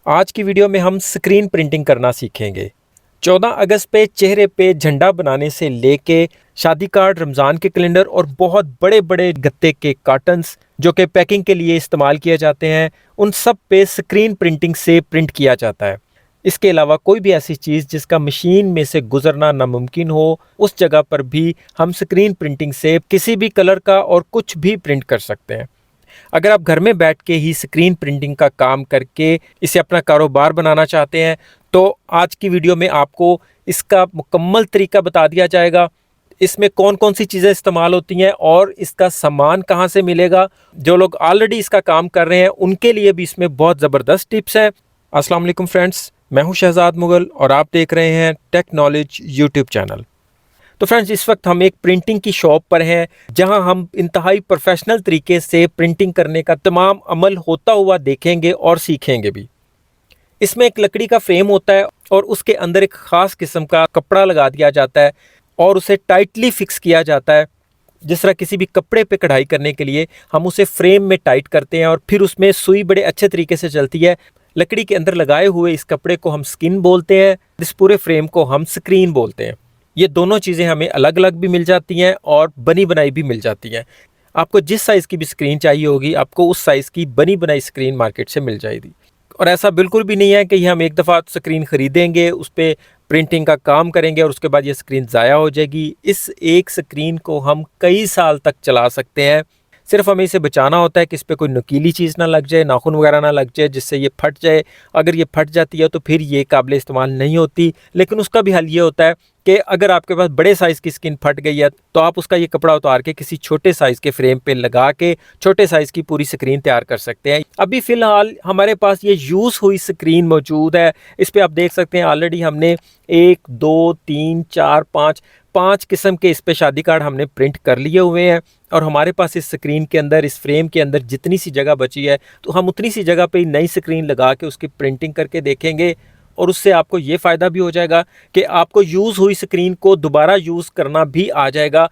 आज की वीडियो में हम स्क्रीन प्रिंटिंग करना सीखेंगे। 14 अगस्त पे चेहरे पे झंडा बनाने से लेके शादी कार्ड, रमज़ान के कैलेंडर और बहुत बड़े बड़े गत्ते के कार्टन्स जो कि पैकिंग के लिए इस्तेमाल किए जाते हैं, उन सब पे स्क्रीन प्रिंटिंग से प्रिंट किया जाता है। इसके अलावा कोई भी ऐसी चीज़ जिसका मशीन में से गुजरना नामुमकिन हो, उस जगह पर भी हम स्क्रीन प्रिंटिंग से किसी भी कलर का और कुछ भी प्रिंट कर सकते हैं। अगर आप घर में बैठ के ही स्क्रीन प्रिंटिंग का काम करके इसे अपना कारोबार बनाना चाहते हैं, तो आज की वीडियो में आपको इसका मुकम्मल तरीका बता दिया जाएगा। इसमें कौन कौन सी चीज़ें इस्तेमाल होती हैं और इसका सामान कहाँ से मिलेगा। जो लोग ऑलरेडी इसका काम कर रहे हैं उनके लिए भी इसमें बहुत ज़बरदस्त टिप्स हैं। अस्सलाम वालेकुम फ्रेंड्स, मैं हूं शहजाद मुगल और आप देख रहे हैं टेक नॉलेज यूट्यूब चैनल। तो फ्रेंड्स, इस वक्त हम एक प्रिंटिंग की शॉप पर हैं जहां हम इंतहाई प्रोफेशनल तरीके से प्रिंटिंग करने का तमाम अमल होता हुआ देखेंगे और सीखेंगे भी। इसमें एक लकड़ी का फ्रेम होता है और उसके अंदर एक ख़ास किस्म का कपड़ा लगा दिया जाता है और उसे टाइटली फिक्स किया जाता है। जिस तरह किसी भी कपड़े पे कढ़ाई करने के लिए हम उसे फ्रेम में टाइट करते हैं और फिर उसमें सुई बड़े अच्छे तरीके से चलती है। लकड़ी के अंदर लगाए हुए इस कपड़े को हम स्किन बोलते हैं, इस पूरे फ्रेम को हम स्क्रीन बोलते हैं। ये दोनों चीज़ें हमें अलग अलग भी मिल जाती हैं और बनी बनाई भी मिल जाती हैं। आपको जिस साइज़ की भी स्क्रीन चाहिए होगी, आपको उस साइज़ की बनी बनाई स्क्रीन मार्केट से मिल जाएगी। और ऐसा बिल्कुल भी नहीं है कि हम एक दफ़ा स्क्रीन ख़रीदेंगे, उस पर प्रिंटिंग का काम करेंगे और उसके बाद ये स्क्रीन ज़ाया हो जाएगी। इस एक स्क्रीन को हम कई साल तक चला सकते हैं। सिर्फ हमें इसे बचाना होता है कि इस पर कोई नुकीली चीज़ ना लग जाए, नाखून वगैरह ना लग जाए जिससे ये फट जाए। अगर ये फट जाती है तो फिर ये काबिल इस्तेमाल नहीं होती। लेकिन उसका भी हल ये होता है कि अगर आपके पास बड़े साइज़ की स्किन फट गई है तो आप उसका ये कपड़ा उतार के किसी छोटे साइज़ के फ्रेम पे लगा के छोटे साइज़ की पूरी स्क्रीन तैयार कर सकते हैं। अभी फ़िलहाल हमारे पास ये यूज़ हुई स्क्रीन मौजूद है। इस पर आप देख सकते हैं ऑलरेडी हमने 1, 2, 3, 4, 5 किस्म के इस पे शादी कार्ड हमने प्रिंट कर लिए हुए हैं। और हमारे पास इस स्क्रीन के अंदर, इस फ्रेम के अंदर जितनी सी जगह बची है तो हम उतनी सी जगह पे नई स्क्रीन लगा के उसकी प्रिंटिंग करके देखेंगे। और उससे आपको ये फ़ायदा भी हो जाएगा कि आपको यूज़ हुई स्क्रीन को दोबारा यूज़ करना भी आ जाएगा।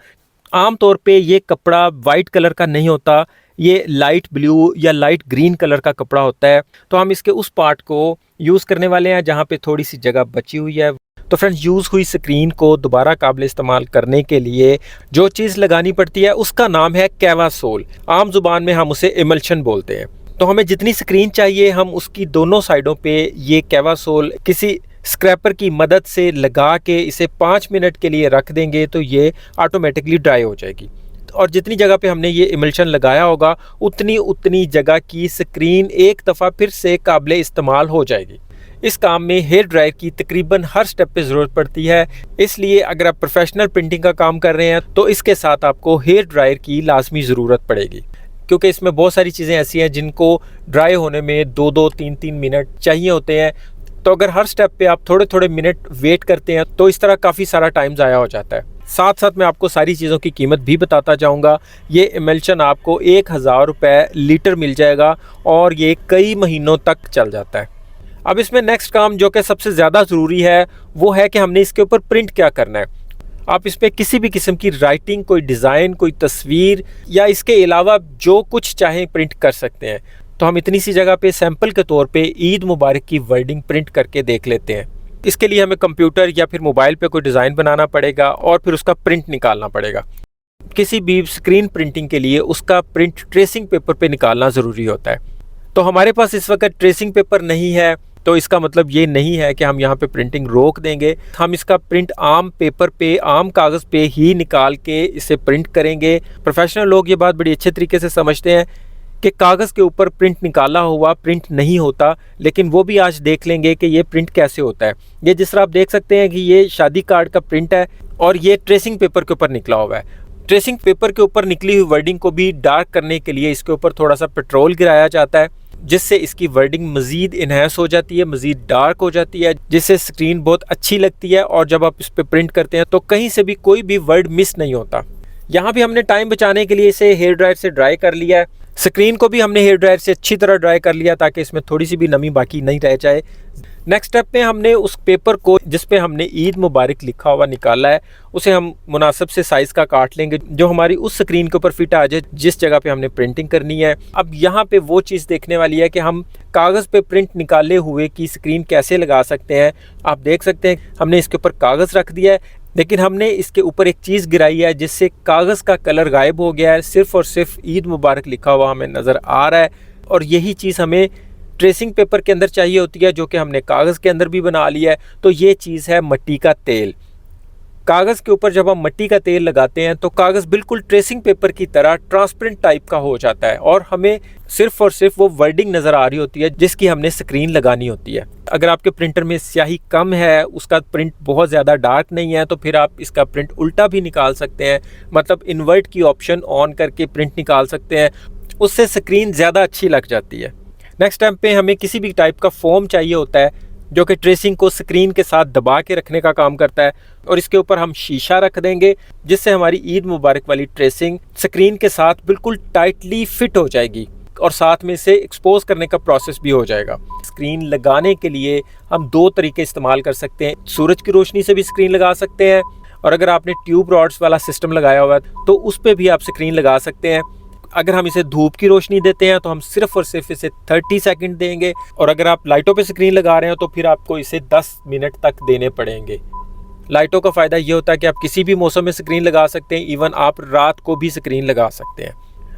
आम तौर पे ये कपड़ा वाइट कलर का नहीं होता, ये लाइट ब्लू या लाइट ग्रीन कलर का कपड़ा होता है। तो हम इसके उस पार्ट को यूज़ करने वाले हैं जहाँ पे थोड़ी सी जगह बची हुई है। तो फ्रेंड्स, यूज़ हुई स्क्रीन को दोबारा काबिल इस्तेमाल करने के लिए जो चीज़ लगानी पड़ती है उसका नाम है कैवासोल। आम जुबान में हम उसे इमल्शन बोलते हैं। तो हमें जितनी स्क्रीन चाहिए हम उसकी दोनों साइडों पे ये कैवासोल किसी स्क्रैपर की मदद से लगा के इसे 5 मिनट के लिए रख देंगे तो ये ऑटोमेटिकली ड्राई हो जाएगी। और जितनी जगह पे हमने ये इमल्शन लगाया होगा उतनी जगह की स्क्रीन एक दफ़ा फिर से काबिल इस्तेमाल हो जाएगी। इस काम में हेयर ड्रायर की तकरीबन हर स्टेप पे ज़रूरत पड़ती है, इसलिए अगर आप प्रोफेशनल प्रिंटिंग का काम कर रहे हैं तो इसके साथ आपको हेयर ड्रायर की लाजमी ज़रूरत पड़ेगी, क्योंकि इसमें बहुत सारी चीज़ें ऐसी हैं जिनको ड्राई होने में 2-2, 3-3 मिनट चाहिए होते हैं। तो अगर हर स्टेप पे आप थोड़े थोड़े मिनट वेट करते हैं तो इस तरह काफ़ी सारा टाइम ज़ाया हो जाता है। साथ साथ मैं आपको सारी चीज़ों की कीमत भी बताता जाऊंगा। ये इमल्शन आपको 1000 रुपये लीटर मिल जाएगा और ये कई महीनों तक चल जाता है। अब इसमें नेक्स्ट काम जो कि सबसे ज़्यादा ज़रूरी है वो है कि हमने इसके ऊपर प्रिंट क्या करना है। आप इस पर किसी भी किस्म की राइटिंग, कोई डिज़ाइन, कोई तस्वीर या इसके अलावा जो कुछ चाहें प्रिंट कर सकते हैं। तो हम इतनी सी जगह पे सैंपल के तौर पे ईद मुबारक की वर्डिंग प्रिंट करके देख लेते हैं। इसके लिए हमें कंप्यूटर या फिर मोबाइल पे कोई डिज़ाइन बनाना पड़ेगा और फिर उसका प्रिंट निकालना पड़ेगा। किसी भी स्क्रीन प्रिंटिंग के लिए उसका प्रिंट ट्रेसिंग पेपर पे निकालना ज़रूरी होता है। तो हमारे पास इस वक्त ट्रेसिंग पेपर नहीं है, तो इसका मतलब ये नहीं है कि हम यहाँ पे प्रिंटिंग रोक देंगे। हम इसका प्रिंट आम पेपर पे, आम कागज़ पे ही निकाल के इसे प्रिंट करेंगे। प्रोफेशनल लोग ये बात बड़ी अच्छे तरीके से समझते हैं कि कागज़ के ऊपर प्रिंट निकाला हुआ प्रिंट नहीं होता, लेकिन वो भी आज देख लेंगे कि ये प्रिंट कैसे होता है। ये जिस तरह आप देख सकते हैं कि ये शादी कार्ड का प्रिंट है और ये ट्रेसिंग पेपर के ऊपर निकला हुआ है। ट्रेसिंग पेपर के ऊपर निकली हुई वर्डिंग को भी डार्क करने के लिए इसके ऊपर थोड़ा सा पेट्रोल गिराया जाता है, जिससे इसकी वर्डिंग मज़ीद इन्हेंस हो जाती है, मज़ीद डार्क हो जाती है, जिससे स्क्रीन बहुत अच्छी लगती है। और जब आप इस पर प्रिंट करते हैं तो कहीं से भी कोई भी वर्ड मिस नहीं होता। यहाँ भी हमने टाइम बचाने के लिए इसे हेयर ड्रायर से ड्राई कर लिया है। स्क्रीन को भी हमने हेयर ड्रायर से अच्छी तरह ड्राई कर लिया ताकि इसमें थोड़ी सी भी नमी बाकी नहीं रह जाए। नेक्स्ट स्टेप में हमने उस पेपर को जिस पे हमने ईद मुबारक लिखा हुआ निकाला है, उसे हम मुनासिब से साइज़ का काट लेंगे जो हमारी उस स्क्रीन के ऊपर फिट आ जाए जिस जगह पे हमने प्रिंटिंग करनी है। अब यहाँ पे वो चीज़ देखने वाली है कि हम कागज़ पे प्रिंट निकाले हुए की स्क्रीन कैसे लगा सकते हैं। आप देख सकते हैं हमने इसके ऊपर कागज़ रख दिया है, लेकिन हमने इसके ऊपर एक चीज़ गिराई है जिससे कागज़ का कलर गायब हो गया है। सिर्फ़ और सिर्फ ईद मुबारक लिखा हुआ हमें नज़र आ रहा है, और यही चीज़ हमें ट्रेसिंग पेपर के अंदर चाहिए होती है जो कि हमने कागज़ के अंदर भी बना लिया है। तो ये चीज़ है मिट्टी का तेल। कागज़ के ऊपर जब हम मिट्टी का तेल लगाते हैं तो कागज़ बिल्कुल ट्रेसिंग पेपर की तरह ट्रांसपेरेंट टाइप का हो जाता है, और हमें सिर्फ़ और सिर्फ वो वर्डिंग नज़र आ रही होती है जिसकी हमने स्क्रीन लगानी होती है। अगर आपके प्रिंटर में स्याही कम है, उसका प्रिंट बहुत ज़्यादा डार्क नहीं है, तो फिर आप इसका प्रिंट उल्टा भी निकाल सकते हैं, मतलब इन्वर्ट की ऑप्शन ऑन करके प्रिंट निकाल सकते हैं, उससे स्क्रीन ज़्यादा अच्छी लग जाती है। नेक्स्ट टाइम पे हमें किसी भी टाइप का फोम चाहिए होता है जो कि ट्रेसिंग को स्क्रीन के साथ दबा के रखने का काम करता है, और इसके ऊपर हम शीशा रख देंगे जिससे हमारी ईद मुबारक वाली ट्रेसिंग स्क्रीन के साथ बिल्कुल टाइटली फिट हो जाएगी, और साथ में इसे एक्सपोज करने का प्रोसेस भी हो जाएगा। स्क्रीन लगाने के लिए हम दो तरीके इस्तेमाल कर सकते हैं। सूरज की रोशनी से भी स्क्रीन लगा सकते हैं, और अगर आपने ट्यूब रॉड्स वाला सिस्टम लगाया हुआ है तो उस पर भी आप स्क्रीन लगा सकते हैं। अगर हम इसे धूप की रोशनी देते हैं तो हम सिर्फ और सिर्फ इसे 30 सेकंड देंगे, और अगर आप लाइटों पे स्क्रीन लगा रहे हैं तो फिर आपको इसे 10 मिनट तक देने पड़ेंगे। लाइटों का फ़ायदा ये होता है कि आप किसी भी मौसम में स्क्रीन लगा सकते हैं, इवन आप रात को भी स्क्रीन लगा सकते हैं।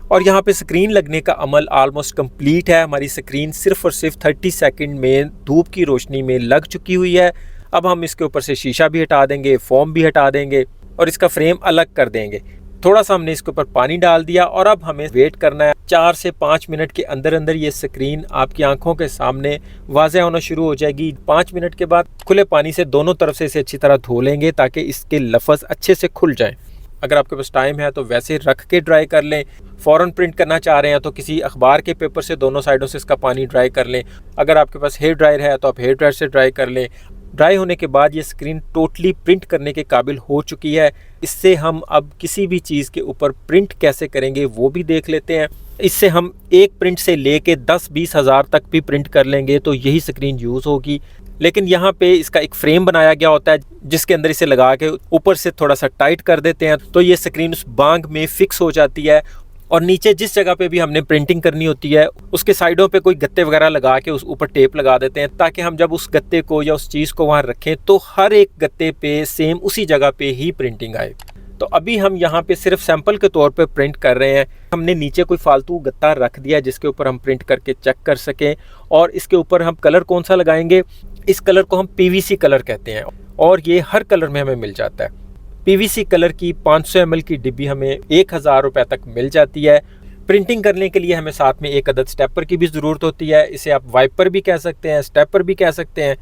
और यहाँ पे स्क्रीन लगने का अमल ऑलमोस्ट कंप्लीट है। हमारी स्क्रीन सिर्फ और सिर्फ 30 सेकंड में धूप की रोशनी में लग चुकी हुई है। अब हम इसके ऊपर से शीशा भी हटा देंगे, फोम भी हटा देंगे, और इसका फ्रेम अलग कर देंगे। थोड़ा सा हमने इसके ऊपर पानी डाल दिया, और अब हमें वेट करना है 4 से 5 मिनट के अंदर अंदर ये स्क्रीन आपकी आंखों के सामने वाज़ेह होना शुरू हो जाएगी। 5 मिनट के बाद खुले पानी से दोनों तरफ से इसे अच्छी तरह धो लेंगे ताकि इसके लफ्ज़ अच्छे से खुल जाएं। अगर आपके पास टाइम है तो वैसे रख के ड्राई कर लें। फ़ौरन प्रिंट करना चाह रहे हैं तो किसी अखबार के पेपर से दोनों साइडों से इसका पानी ड्राई कर लें। अगर आपके पास हेयर ड्रायर है तो आप हेयर ड्रायर से ड्राई कर लें। ड्राई होने के बाद ये स्क्रीन टोटली प्रिंट करने के काबिल हो चुकी है। इससे हम अब किसी भी चीज़ के ऊपर प्रिंट कैसे करेंगे वो भी देख लेते हैं। इससे हम एक प्रिंट से लेके 10-20 हज़ार तक भी प्रिंट कर लेंगे तो यही स्क्रीन यूज़ होगी। लेकिन यहाँ पे इसका एक फ्रेम बनाया गया होता है जिसके अंदर इसे लगा के ऊपर से थोड़ा सा टाइट कर देते हैं तो ये स्क्रीन उस बांग में फिक्स हो जाती है। और नीचे जिस जगह पे भी हमने प्रिंटिंग करनी होती है उसके साइडों पे कोई गत्ते वगैरह लगा के उस ऊपर टेप लगा देते हैं ताकि हम जब उस गत्ते को या उस चीज़ को वहाँ रखें तो हर एक गत्ते पे सेम उसी जगह पे ही प्रिंटिंग आए। तो अभी हम यहाँ पे सिर्फ सैंपल के तौर पे प्रिंट कर रहे हैं। हमने नीचे कोई फालतू गत्ता रख दिया जिसके ऊपर हम प्रिंट करके चेक कर सकें। और इसके ऊपर हम कलर कौन सा लगाएंगे, इस कलर को हम PVC कलर कहते हैं और ये हर कलर में हमें मिल जाता है। PVC कलर की 500 ml की डिब्बी हमें 1000 रुपये तक मिल जाती है। प्रिंटिंग करने के लिए हमें साथ में एक अदद स्टेपर की भी ज़रूरत होती है। इसे आप वाइपर भी कह सकते हैं, स्टेपर भी कह सकते हैं।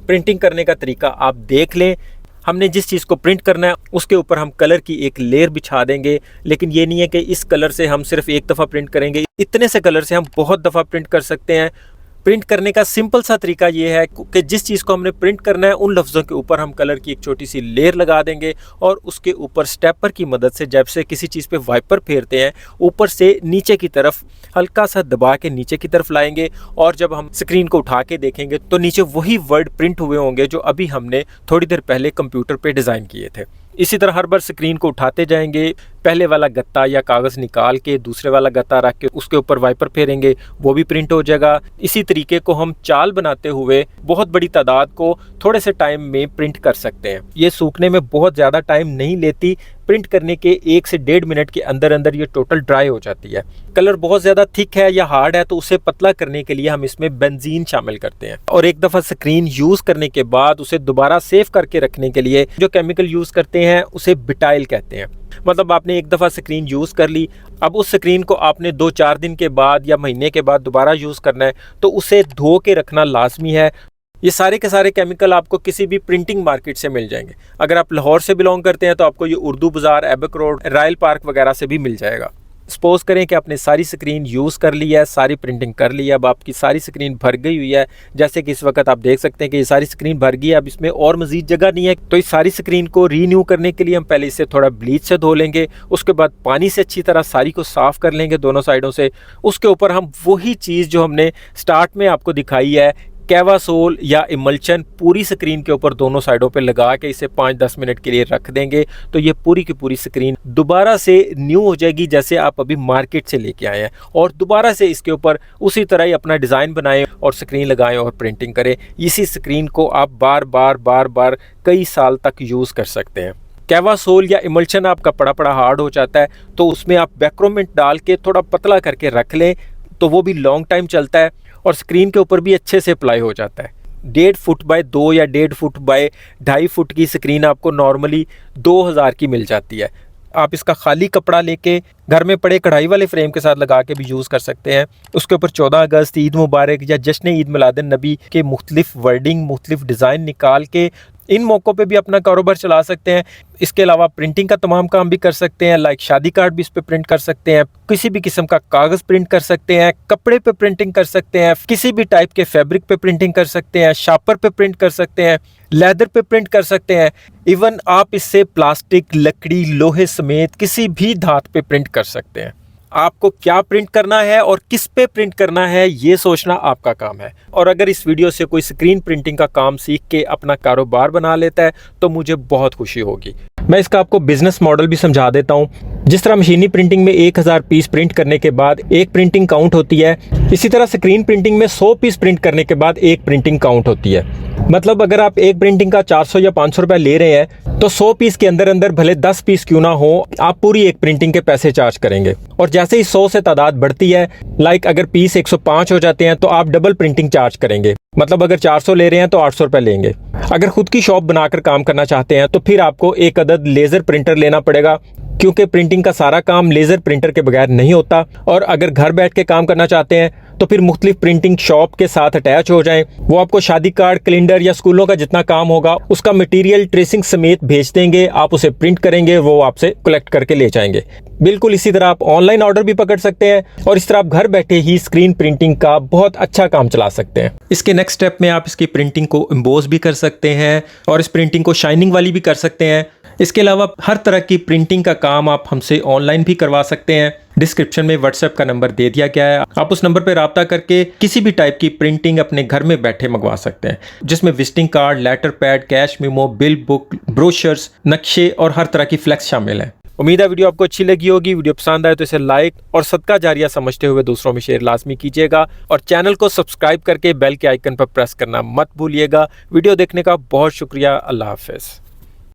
प्रिंटिंग करने का तरीका आप देख लें। हमने जिस चीज़ को प्रिंट करना है उसके ऊपर हम कलर की एक लेयर बिछा देंगे, लेकिन ये नहीं है कि इस कलर से हम सिर्फ एक दफ़ा प्रिंट करेंगे। इतने से कलर से हम बहुत दफ़ा प्रिंट कर सकते हैं। प्रिंट करने का सिंपल सा तरीका ये है कि जिस चीज़ को हमने प्रिंट करना है उन लफ्ज़ों के ऊपर हम कलर की एक छोटी सी लेयर लगा देंगे और उसके ऊपर स्टेपर की मदद से जब से किसी चीज़ पे वाइपर फेरते हैं ऊपर से नीचे की तरफ हल्का सा दबा के नीचे की तरफ लाएंगे और जब हम स्क्रीन को उठा के देखेंगे तो नीचे वही वर्ड प्रिंट हुए होंगे जो अभी हमने थोड़ी देर पहले कंप्यूटर पर डिज़ाइन किए थे। इसी तरह हर बार स्क्रीन को उठाते जाएंगे, पहले वाला गत्ता या कागज़ निकाल के दूसरे वाला गत्ता रख के उसके ऊपर वाइपर फेरेंगे, वो भी प्रिंट हो जाएगा। इसी तरीके को हम चाल बनाते हुए बहुत बड़ी तादाद को थोड़े से टाइम में प्रिंट कर सकते हैं। ये सूखने में बहुत ज़्यादा टाइम नहीं लेती। प्रिंट करने के 1 से 1.5 मिनट के अंदर अंदर ये टोटल ड्राई हो जाती है। कलर बहुत ज़्यादा थिक है या हार्ड है तो उसे पतला करने के लिए हम इसमें बेंजीन शामिल करते हैं। और एक दफ़ा स्क्रीन यूज़ करने के बाद उसे दोबारा सेव करके रखने के लिए जो केमिकल यूज़ करते हैं उसे बिटाइल कहते हैं। मतलब आपने एक दफ़ा स्क्रीन यूज़ कर ली, अब उस स्क्रीन को आपने 2-4 दिन के बाद या महीने के बाद दोबारा यूज़ करना है तो उसे धो के रखना लाजमी है। ये सारे के सारे केमिकल आपको किसी भी प्रिंटिंग मार्केट से मिल जाएंगे। अगर आप लाहौर से बिलोंग करते हैं तो आपको ये उर्दू बाज़ार, ऐबक रोड, रॉयल पार्क वगैरह से भी मिल जाएगा। सपोज करें कि आपने सारी स्क्रीन यूज़ कर ली है, सारी प्रिंटिंग कर ली है, अब आपकी सारी स्क्रीन भर गई हुई है। जैसे कि इस वक्त आप देख सकते हैं कि ये सारी स्क्रीन भर गई है, अब इसमें और मज़ीद जगह नहीं है। तो इस सारी स्क्रीन को रीन्यू करने के लिए हम पहले इसे थोड़ा ब्लीच से धो लेंगे, उसके बाद पानी से अच्छी तरह सारी को साफ़ कर लेंगे दोनों साइडों से। उसके ऊपर हम वही चीज़ जो हमने स्टार्ट में आपको दिखाई है, कैवासोल या इमल्शन, पूरी स्क्रीन के ऊपर दोनों साइडों पे लगा के इसे 5-10 मिनट के लिए रख देंगे। तो ये पूरी की पूरी स्क्रीन दोबारा से न्यू हो जाएगी, जैसे आप अभी मार्केट से लेके आए हैं। और दोबारा से इसके ऊपर उसी तरह ही अपना डिज़ाइन बनाएं और स्क्रीन लगाएं और प्रिंटिंग करें। इसी स्क्रीन को आप बार बार कई साल तक यूज़ कर सकते हैं। कैवासोल या इमल्शन आपका पड़ा हार्ड हो जाता है, तो उसमें आप बैक्रोमेंट डाल के थोड़ा पतला करके रख लें, तो वो भी लॉन्ग टाइम चलता है और स्क्रीन के ऊपर भी अच्छे से अप्लाई हो जाता है। 1.5 फुट बाय 2 या 1.5 फुट बाय 2.5 फुट की स्क्रीन आपको नॉर्मली 2000 की मिल जाती है। आप इसका खाली कपड़ा लेके घर में पड़े कढ़ाई वाले फ्रेम के साथ लगा के भी यूज़ कर सकते हैं। उसके ऊपर 14 अगस्त, ईद मुबारक या जश्न ईद मिलादुन नबी के मुख्तलिफ वर्डिंग, मुख्तलिफ डिज़ाइन निकाल के इन मौक़ों पे भी अपना कारोबार चला सकते हैं। इसके अलावा प्रिंटिंग का तमाम काम भी कर सकते हैं, लाइक शादी कार्ड भी इस पे प्रिंट कर सकते हैं, किसी भी किस्म का कागज़ प्रिंट कर सकते हैं, कपड़े पे प्रिंटिंग कर सकते हैं, किसी भी टाइप के फैब्रिक पे प्रिंटिंग कर सकते हैं, शापर पे प्रिंट कर सकते हैं, लेदर पे प्रिंट कर सकते हैं। इवन आप इससे प्लास्टिक, लकड़ी, लोहे समेत किसी भी धातु पे प्रिंट कर सकते हैं। आपको क्या प्रिंट करना है और किस पे प्रिंट करना है, ये सोचना आपका काम है। और अगर इस वीडियो से कोई स्क्रीन प्रिंटिंग का काम सीख के अपना कारोबार बना लेता है तो मुझे बहुत खुशी होगी। मैं इसका आपको बिजनेस मॉडल भी समझा देता हूँ। जिस तरह मशीनी प्रिंटिंग में 1000 पीस प्रिंट करने के बाद एक प्रिंटिंग काउंट होती है, इसी तरह स्क्रीन प्रिंटिंग में 100 पीस प्रिंट करने के बाद एक प्रिंटिंग काउंट होती है। मतलब अगर आप एक प्रिंटिंग का 400 या 500 रुपये ले रहे हैं तो 100 पीस के अंदर अंदर भले 10 पीस क्यों ना हो, आप पूरी एक प्रिंटिंग के पैसे चार्ज करेंगे। और जैसे ही 100 से तादाद बढ़ती है, लाइक अगर पीस 105 हो जाते हैं तो आप डबल प्रिंटिंग चार्ज करेंगे। मतलब अगर 400 ले रहे हैं तो 800 रुपये लेंगे। अगर खुद की शॉप बनाकर काम करना चाहते हैं तो फिर आपको एक अदद लेज़र प्रिंटर लेना पड़ेगा, क्योंकि प्रिंटिंग का सारा काम लेज़र प्रिंटर के बगैर नहीं होता। और अगर घर बैठ के काम करना चाहते हैं तो फिर मुख्तलिफ प्रिंटिंग शॉप के साथ अटैच हो जाएं। वो आपको शादी कार्ड, कैलेंडर या स्कूलों का जितना काम होगा उसका मटेरियल ट्रेसिंग समेत भेज देंगे, आप उसे प्रिंट करेंगे, वो आपसे कलेक्ट करके ले जाएंगे। बिल्कुल इसी तरह आप ऑनलाइन ऑर्डर भी पकड़ सकते हैं और इस तरह आप घर बैठे ही स्क्रीन प्रिंटिंग का बहुत अच्छा काम चला सकते हैं। इसके नेक्स्ट स्टेप में आप इसकी प्रिंटिंग को एम्बोस भी कर सकते हैं और इस प्रिंटिंग को शाइनिंग वाली भी कर सकते हैं। इसके अलावा हर तरह की प्रिंटिंग का काम आप हमसे ऑनलाइन भी करवा सकते हैं। डिस्क्रिप्शन में व्हाट्सएप का नंबर दे दिया गया है, आप उस नंबर पर राब्ता करके किसी भी टाइप की प्रिंटिंग अपने घर में बैठे मंगवा सकते हैं, जिसमें visiting card, letter pad, cash memo, bill book, brochures, नक्शे और हर तरह की फ्लैक्स शामिल है। उम्मीद है वीडियो आपको अच्छी लगी होगी। वीडियो पसंद आए तो इसे लाइक और सदका जारिया समझते हुए दूसरों में शेयर लाजमी कीजिएगा और चैनल को सब्सक्राइब करके बेल के आइकन पर प्रेस करना मत भूलिएगा। वीडियो देखने का बहुत शुक्रिया। अल्लाह हाफिज़।